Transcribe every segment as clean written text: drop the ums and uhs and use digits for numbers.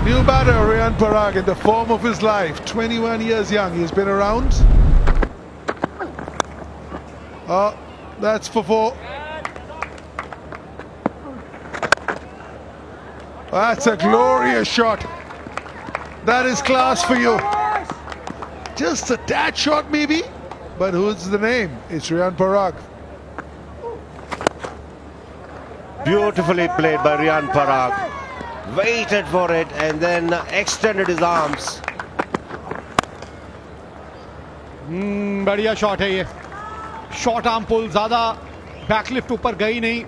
New batter, Riyan Parag, in the form of his life. 21 years young. He's been around. Oh, that's for 4. That's a glorious shot. That is class for you. Just a tad shot maybe, but who's the name? It's Riyan Parag. Beautifully played by Riyan Parag. Waited for it and then extended his arms. बढ़िया shot है ये. Short arm pull, ज्यादा backlift ऊपर गई नहीं,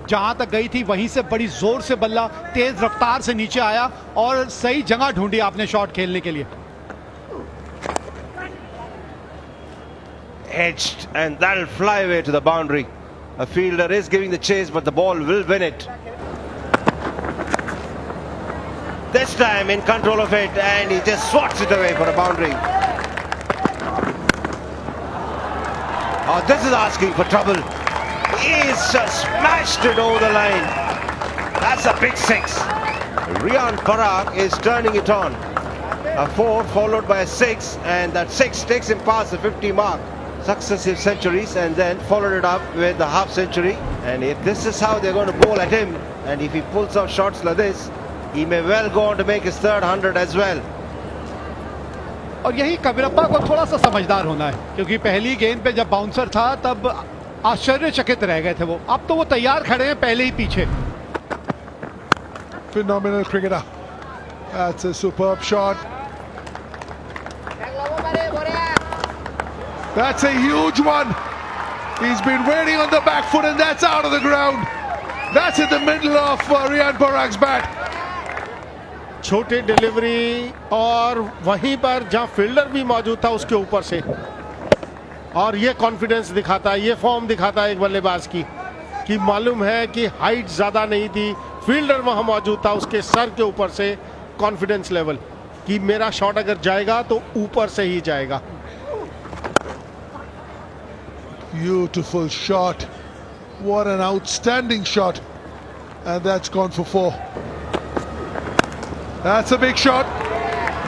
जहां तक गई थी वहीं से बड़ी जोर से बल्ला तेज रफ्तार से नीचे आया और सही जगह ढूंढी आपने शॉट खेलने के लिए. Edged, and that'll fly away to the boundary. A fielder is giving the chase, but the ball will win it. This time in control of it, and he just swats it away for a boundary. Oh, this is asking for trouble. He's just smashed it over the line. That's a big 6. Riyan Parag is turning it on. A 4 followed by a 6, and that 6 takes him past the 50 mark. Successive centuries, and then followed it up with the half century. And if this is how they're going to bowl at him, and if he pulls out shots like this, he may well go on to make his third 100 as well. और यही कबीरप्पा को थोड़ा सा समझदार होना है, क्योंकि पहली गेंद पे जब बाउंसर था तब आश्चर्यचकित रह गए थे वो. अब तो वो तैयार खड़े हैं पहले ही पीछे. Phenomenal cricketer. That's a superb shot. That's a huge one. He's been waiting on the back foot, and that's out of the ground. That's in the middle of Riyan Parag's bat. छोटी delivery और वहीं पर जहां fielder भी मौजूद था उसके ऊपर से, और ये कॉन्फिडेंस दिखाता है, ये फॉर्म दिखाता है एक बल्लेबाज की कि मालूम है कि हाइट ज्यादा नहीं थी, फील्डर वहां मौजूद था, उसके सर के ऊपर से कॉन्फिडेंस लेवल कि मेरा शॉट अगर जाएगा तो ऊपर से ही जाएगा. Beautiful shot. What an outstanding shot. And that's gone for 4. That's a big shot.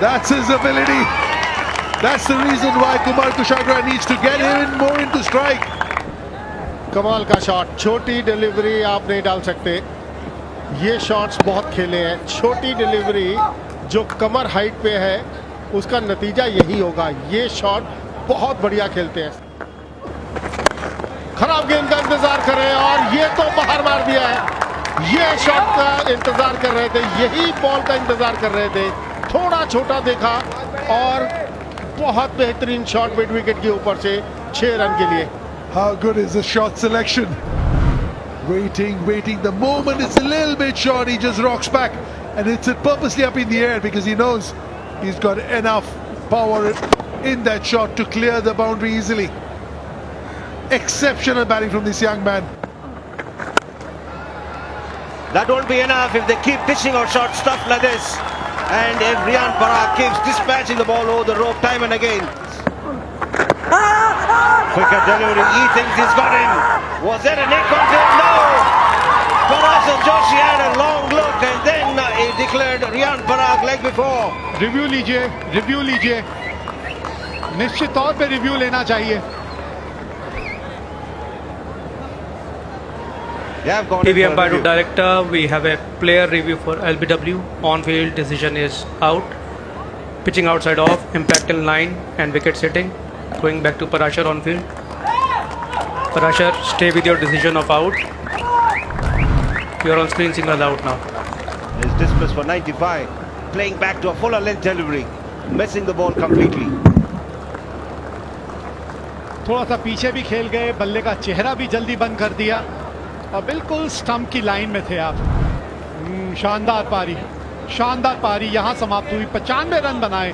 That's his ability. That's the reason why Kumar Kushagra needs to get him more into strike. कमाल का shot. छोटी delivery आप नहीं डाल सकते. ये shots बहुत खेले हैं. छोटी डिलीवरी जो कमर हाइट पे है उसका नतीजा यही होगा. ये शॉट बहुत बढ़िया खेलते हैं. खराब गेंद का इंतजार कर रहे हैं और ये तो बाहर मार दिया है. ये शॉट का इंतजार कर रहे थे, यही बॉल का इंतजार कर रहे थे. थोड़ा छोटा देखा और बहुत बेहतरीन शॉट मिड विकेट के ऊपर से 6 रन के लिए. How good is the shot selection? Waiting. The moment it's a little bit short, he just rocks back and hits it purposely up in the air because he knows he's got enough power in that shot to clear the boundary easily. Exceptional batting from this young man. That won't be enough if they keep dishing out short stuff like this. And if Riyan Parag keeps dispatching the ball over the rope time and again. Quicker delivery, he thinks he's got him. Was there a neck on him? No! Parag Joshi had a long look and then he declared Riyan Parag like before. Review लीजिए. निश्चित तौर पे review लेना चाहिए. TV umpire to director, we have a player review for LBW. On-field decision is out. Pitching outside off, impact in line and wicket sitting. Going back to Parashar on field. Parashar, stay with your decision of out. You are on screen signal out now. Is dismissed for 95. Playing back to a fuller length delivery. Missing the ball completely. थोड़ा सा पीछे भी खेल गए, बल्ले का चेहरा भी जल्दी बंद कर दिया और बिल्कुल स्टंप की लाइन में थे आप. शानदार पारी, यहां समाप्त हुई. 95 रन बनाए.